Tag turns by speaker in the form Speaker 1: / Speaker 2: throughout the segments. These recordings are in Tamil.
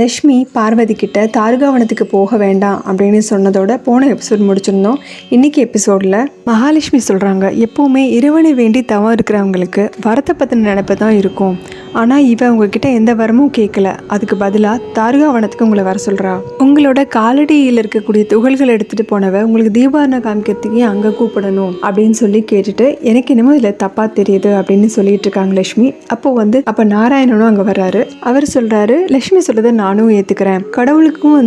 Speaker 1: லக்ஷ்மி பார்வதி கிட்ட தாருகாவனத்துக்கு போக வேண்டாம் அப்படின்னு சொன்னதோட போன எபிசோட் முடிச்சிருந்தோம். இன்னைக்கு எபிசோடில் மகாலட்சுமி சொல்கிறாங்க, எப்போவுமே இறைவனை வேண்டி தவம் இருக்கிறவங்களுக்கு வரத்தை பற்றின நினைப்பு தான் இருக்கும். ஆனால் இவன் உங்ககிட்ட எந்த வரமும் கேட்கல. அதுக்கு பதிலாக தாருகாவனத்துக்கு உங்களை வர சொல்கிறா. உங்களோட காலடியில் இருக்கக்கூடிய துகள்கள் எடுத்துகிட்டு போனவ உங்களுக்கு தீபாவளி காமிக்கிறதுக்கே அங்கே கூப்பிடணும் அப்படின்னு சொல்லி கேட்டுட்டு, எனக்கு என்னமோ இதில் தப்பாக தெரியுது அப்படின்னு சொல்லிட்டு இருக்காங்க லக்ஷ்மி. அப்போ நாராயணனும் அங்கே வர்றாரு. அவர் சொல்கிறாரு, லக்ஷ்மி சொல்கிறத நானும் ஏற்றுக்கிறேன். கடவுளுக்கும்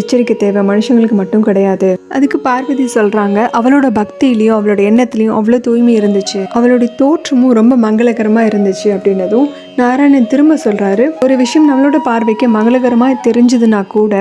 Speaker 1: எச்சரிக்கை தேவை, மனுஷங்களுக்கு மட்டும் கிடையாது. அதுக்கு பார்வதி சொல்கிறாங்க, அவளோட பக்தியிலையும் அவளோட எண்ணத்துலையும் அவ்வளோ தூய்மை இருந்துச்சு, அவளுடைய தோற்றமும் ரொம்ப மங்களகரமாக இருந்துச்சு அப்படின்னதும் நாராயணன் திரும்ப சொல்கிறாரு, ஒரு விஷயம் நம்மளோட பார்வைக்கு மங்களகரமாக தெரிஞ்சதுன்னா கூட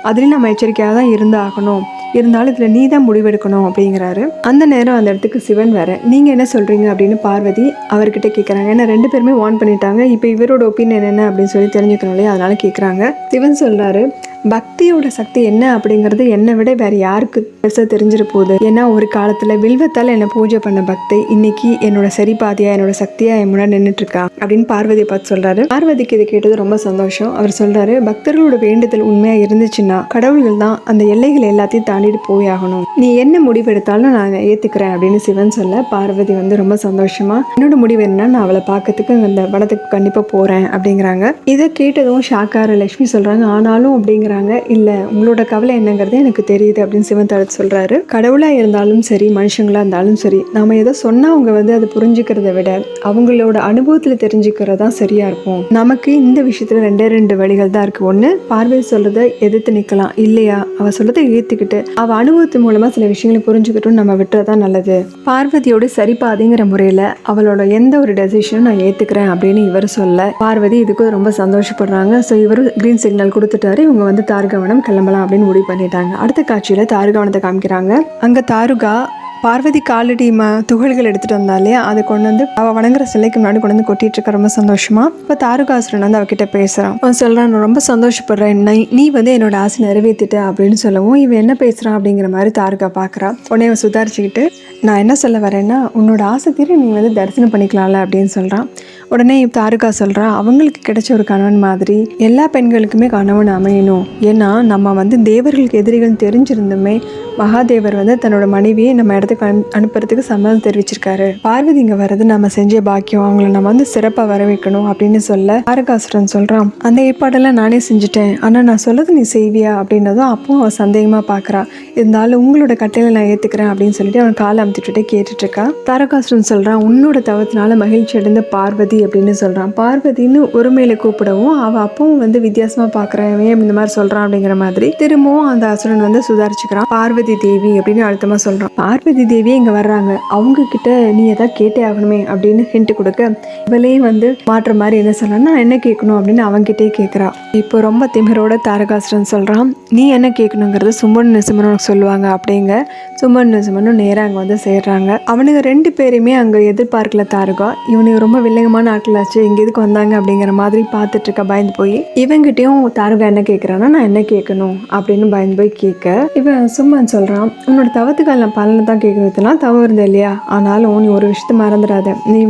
Speaker 1: அதுலேயும் நம்ம எச்சரிக்கையாக தான் இருந்தாகணும். இருந்தாலும் இதில் நீ தான் முடிவெடுக்கணும் அப்படிங்கிறாரு. அந்த நேரம் அந்த இடத்துக்கு சிவன் வேற. நீங்கள் என்ன சொல்கிறீங்க அப்படின்னு பார்வதி அவர்கிட்ட கேட்குறாங்க. ஏன்னா 2 பேருமே வார்ன் பண்ணிட்டாங்க. இப்போ இவரோட ஒப்பீனியன் என்ன அப்படின்னு சொல்லி தெரிஞ்சுக்கணும் இல்லையா, அதனால கேட்குறாங்க. சிவன் சொல்கிறாரு, பக்தியோட சக்தி என்ன அப்படிங்கிறது என்னை விட வேற யாருக்கு பெருசாக தெரிஞ்சிட போகுது. ஏன்னா ஒரு காலத்தில் வில்வத்தால் என்னை பூஜை பண்ண பக்தை இன்னைக்கு என்னோட சரிபாதியா என்னோட சக்தியா என் முன்னாடி நின்றுட்டு இருக்கா அப்படின்னு பார்வதியை பார்த்து சொல்றாரு. பார்வதிக்கு இதை கேட்டது ரொம்ப சந்தோஷம். அவர் சொல்றாரு, பக்தர்களோட வேண்டுதல் உண்மையா இருந்துச்சுன்னா கடவுள்கள் தான் அந்த எல்லைகள் எல்லாத்தையும் தாண்டிட்டு போய் ஆகணும். நீ என்ன முடிவு எடுத்தாலும் நான் ஏத்துக்கிறேன் அப்படின்னு சிவன் சொல்ல, பார்வதி ரொம்ப சந்தோஷமா, என்னோட முடிவு என்னன்னா நான் அவளை பார்க்கறதுக்கு அந்த வனத்துக்கு கண்டிப்பா போறேன் அப்படிங்கிறாங்க. இதை கேட்டதும் ஷாக்கார லட்சுமி சொல்றாங்க, ஆனாலும் அப்படிங்கிற இல்ல, உங்களோட கவலை என்னங்கிறது எனக்கு தெரியுது அப்படின்னு சிவன் தடுத்து சொல்றாரு. கடவுளா இருந்தாலும் சரி, மனுஷங்களா இருந்தாலும் சரி, நாம ஏதோ சொன்னா அவங்க அதை புரிஞ்சுக்கிறத விட அவங்களோட அனுபவத்துல தெரிஞ்சுக்கிறதா சரியா இருக்கும். நமக்கு இந்த விஷயத்துல 2 வழிகள் தான் இருக்கு. ஒண்ணு, பார்வதி சொல்றதை எதிர்த்து நிக்கலாம். இல்லையா, அவ சொல்றதை ஏத்துக்கிட்டு அவ அனுபவத்து மூலமா சில விஷயங்களை புரிஞ்சுக்கிட்டும் நம்ம விட்டுறதா நல்லது. பார்வதியோட சரிபாதிங்கிற முறையில அவளோட எந்த ஒரு டெசிஷனும் நான் ஏத்துக்கிறேன் அப்படின்னு இவர் சொல்ல, பார்வதி இதுக்கு ரொம்ப சந்தோஷப்படுறாங்க. ஸோ இவர் கிரீன் சிக்னல் கொடுத்துட்டாரு. இவங்க தாருகாவனம் கிளம்பலாம் அப்படின்னு முடிவு பண்ணிட்டாங்க. அடுத்த காட்சியில தாருகாவனத்தை காமிக்கிறாங்க. அங்க தாருகா பார்வதி காலடி துகள்கள் எடுத்துட்டு வந்தா இல்லையா, அதை கொண்டு வந்து அவ வணங்குற சிலைக்கு முன்னாடி கொண்டு வந்து கொட்டிட்டு இருக்க ரொம்ப சந்தோஷமா. இப்ப தாருகாசுரன் அவகிட்ட பேசுறான். அவன் சொல்றான், நான் ரொம்ப சந்தோஷப்படுறேன், நீ என்னோட ஆசை நிறைவேற்றிட்ட அப்படின்னு சொல்லவும் இவன் என்ன பேசுறான் அப்படிங்கிற மாதிரி தாருகா பாக்குறா. உடனே அவன் சுதாரிச்சுக்கிட்டு, நான் என்ன சொல்ல வரேன்னா, உன்னோட ஆசை தீர நீ தரிசனம் பண்ணிக்கலாம்ல அப்படின்னு சொல்றான். உடனே தாருகா சொல்றா, அவங்களுக்கு கிடைச்ச ஒரு கணவன் மாதிரி எல்லா பெண்களுக்குமே கணவன் அமையணும். ஏன்னா நம்ம தேவர்களுக்கு எதிரிகள் தெரிஞ்சிருந்துமே மகாதேவர் தன்னோட மனைவியை நம்ம இடத்துக்கு அனுப்புறதுக்கு சம்மதம் தெரிவிச்சிருக்காரு. பார்வதி இங்க வர்றது நம்ம செஞ்ச பாக்கியம், அவங்கள நம்ம சிறப்பா வர வைக்கணும் அப்படின்னு சொல்ல, தாரகாசுரன் சொல்றான், அந்த ஏற்பாடெல்லாம் நானே செஞ்சுட்டேன், ஆனா நான் சொல்லது நீ செய்வியா அப்படின்னதும் அப்போ அவன் சந்தேகமா பாக்குறா. இருந்தாலும் உங்களோட கட்டையில நான் ஏத்துக்கிறேன் அப்படின்னு சொல்லிட்டு அவன் காலை அமுத்திட்டு கேட்டுட்டு இருக்கா. தாரகாசுரன் சொல்றான், உன்னோட தவத்தினால மகிழ்ச்சி அடைந்த பார்வதி அப்படின்னு சொல்றான். பார்வதின்னு ஒருமையில கூப்பிடவும் அவ அப்பவும் வித்தியாசமா பாக்குறேன், ஏன் இந்த மாதிரி சொல்றான் அப்படிங்கிற மாதிரி திரும்பவும் அந்த அசுரன் சுதாரிச்சுக்கிறான். பார்வதி தேவி அப்படின்னு அழுத்தமா சொல்றான். பார்வதி தேவி இங்க வர்றாங்க, அவங்க கிட்ட நீ ஏதாவது கேட்டே ஆகணுமே அப்படின்னு ஹிண்ட் கொடுக்க, இவளையும் மாற்ற மாதிரி என்ன சொல்லணும்னா என்ன கேட்கணும் அப்படின்னு அவன்கிட்டே கேட்கிறா. இப்போ ரொம்ப திமிரோட தாரகாசுரன் சொல்றான், நீ என்ன கேட்கணுங்கிறது சும்பன் நிசிம்மனுக்கு சொல்லுவாங்க அப்படிங்க. சும்பன் நிசிம்மனும் நேரா அங்க சேர்றாங்க. அவனுங்க 2 பேருமே அங்க எதிர்பார்க்கல தாருகா. இவனுக்கு ரொம்ப வில்லங்கமான ஆட்களாச்சு, இங்க எதுக்கு வந்தாங்க அப்படிங்கிற மாதிரி பார்த்துட்டு இருக்க பயந்து போய். இவங்கிட்டையும் தாருகா என்ன கேட்கறான்னா, நான் என்ன கேட்கணும் அப்படின்னு பயந்து போய் கேட்க, இவன் சும்மன் சொல்றான், உன்னோட தவத்துக்கான பலனை தான் கேட்கறதுலாம் தவறு இருந்த இல்லையா, ஆனாலும் நீ ஒரு விஷயத்த மறந்துடாத, நீ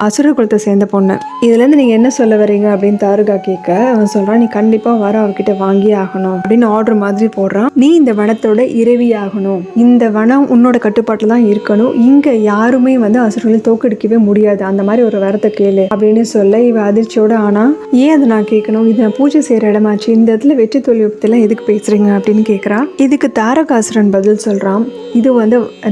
Speaker 1: அசுர குலத்தை சேர்ந்த பொண்ணு, இதுல இருந்து நீங்க என்ன சொல்ல வரீங்க அப்படின்னு தாருகா கேட்க, அவன் சொல்றான், நீ கண்டிப்பா வர அவர்கிட்ட வாங்கி ஆகணும் அப்படின்னு ஆர்டர் மாதிரி போடுறான். நீ இந்த வனத்தோட இறைவி ஆகணும், இந்த வனம் உன்னோட கட்டுப்பாட்டுல தான் இருக்கணும், இங்க யாருமே அசுரர்களை தோக்கடிக்கவே முடியாது, அந்த மாதிரி ஒரு வரத்தை கேளு அப்படின்னு சொல்ல, இவ அதிர்ச்சியோட, ஆனா ஏன் அதை நான் கேட்கணும், இது நான் பூஜை செய்யற இடமாச்சு, இந்த இடத்துல வெற்றி தோல்வி பத்திலாம் எதுக்கு பேசுறீங்க அப்படின்னு கேட்கிறா. இதுக்கு தாரகாசுரன் பதில் சொல்றான், இது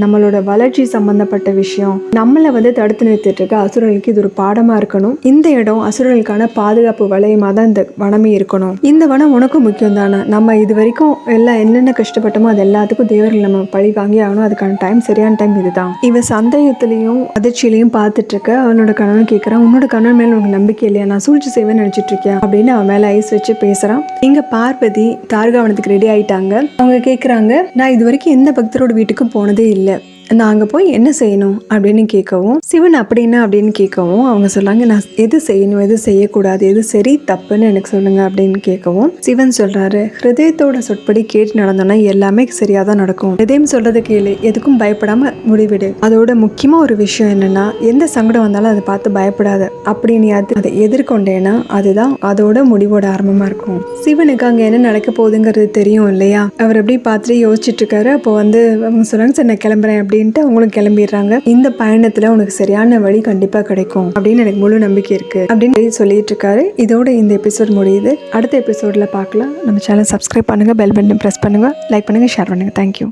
Speaker 1: நம்மளோட வளர்ச்சி சம்பந்தப்பட்ட விஷயம், நம்மளை தடுத்து நிறுத்திட்டு இருக்க அசுரர்களுக்கு இது ஒரு பாடமா இருக்கணும், இந்த இடம் அசுரர்களுக்கான பாதுகாப்பு வளையமா தான் இந்த வனமே இருக்கணும், இந்த வனம் உனக்கும் முக்கியம் தானே, நம்ம இது வரைக்கும் எல்லாம் என்னென்ன கஷ்டப்பட்டோமோ அது எல்லாத்துக்கும் தேவர்கள் நம்ம பழி வாங்கி ஆகணும், அதுக்கான டைம் சரியான டைம் இதுதான். இவ சந்தேகத்திலையும் அதிர்ச்சியிலையும் பார்த்துட்டு இருக்க அவனோட கணவன் கேட்கறான், உன்னோட கணவன் மேல உனக்கு நம்பிக்கை இல்லையா, நான் சூழ்ச்சி செய்வேன்னு நினைச்சிட்டு இருக்கேன் அப்படின்னு அவன் மேல ஐஸ் வச்சு பேசுறான். இங்க பார்வதி தாருகாவனத்துக்கு ரெடி ஆயிட்டாங்க. அவங்க கேட்கறாங்க, நான் இது வரைக்கும் எந்த பக்தரோட வீட்டுக்கும் போனதே இல்லை, நான் அங்கே போய் என்ன செய்யணும் அப்படின்னு கேட்கவும், சிவன் அப்படின்னா அப்படின்னு கேட்கவும் அவங்க சொல்லாங்க, நான் எது செய்யணும் எது செய்யக்கூடாது எது சரி தப்புன்னு எனக்கு சொல்லுங்க அப்படின்னு கேட்கவும், சிவன் சொல்றாரு, ஹிருதயத்தோட சொற்படி கேட்டு நடந்தோம்னா எல்லாமே சரியா தான் நடக்கும். ஹிருதயம் சொல்றது கேளு, எதுக்கும் பயப்படாம முடிவிடு. அதோட முக்கியமா ஒரு விஷயம் என்னன்னா, எந்த சங்கடம் வந்தாலும் அதை பார்த்து பயப்படாத. அப்படி நீ அதை எதிர்கொண்டேன்னா அதுதான் அதோட முடிவோட ஆரம்பமா இருக்கும். சிவனுக்கு அங்க என்ன நடக்க போகுதுங்கிறது தெரியும் இல்லையா? அவர் எப்படி பார்த்துட்டு யோசிச்சுட்டு இருக்காரு. அப்போ அவங்க சொல்றாங்க, சரி நான் கிளம்புறேன் அப்படின்ட்டு அவங்களும் கிளம்பிடுறாங்க. இந்த பயணத்துல உனக்கு சரியான வழி கண்டிப்பா கிடைக்கும் அப்படின்னு எனக்கு முழு நம்பிக்கை இருக்கு அப்படின்னு சொல்லிட்டு இருக்காரு. இதோட இந்த எபிசோட் முடியுது. அடுத்த எபிசோட்ல பார்க்கலாம். நம்ம சேனல் சப்ஸ்கிரைப் பண்ணுங்க, பெல் பட்டன் பிரஸ் பண்ணுங்க, லைக் பண்ணுங்க, ஷேர் பண்ணுங்க. தேங்க்யூ.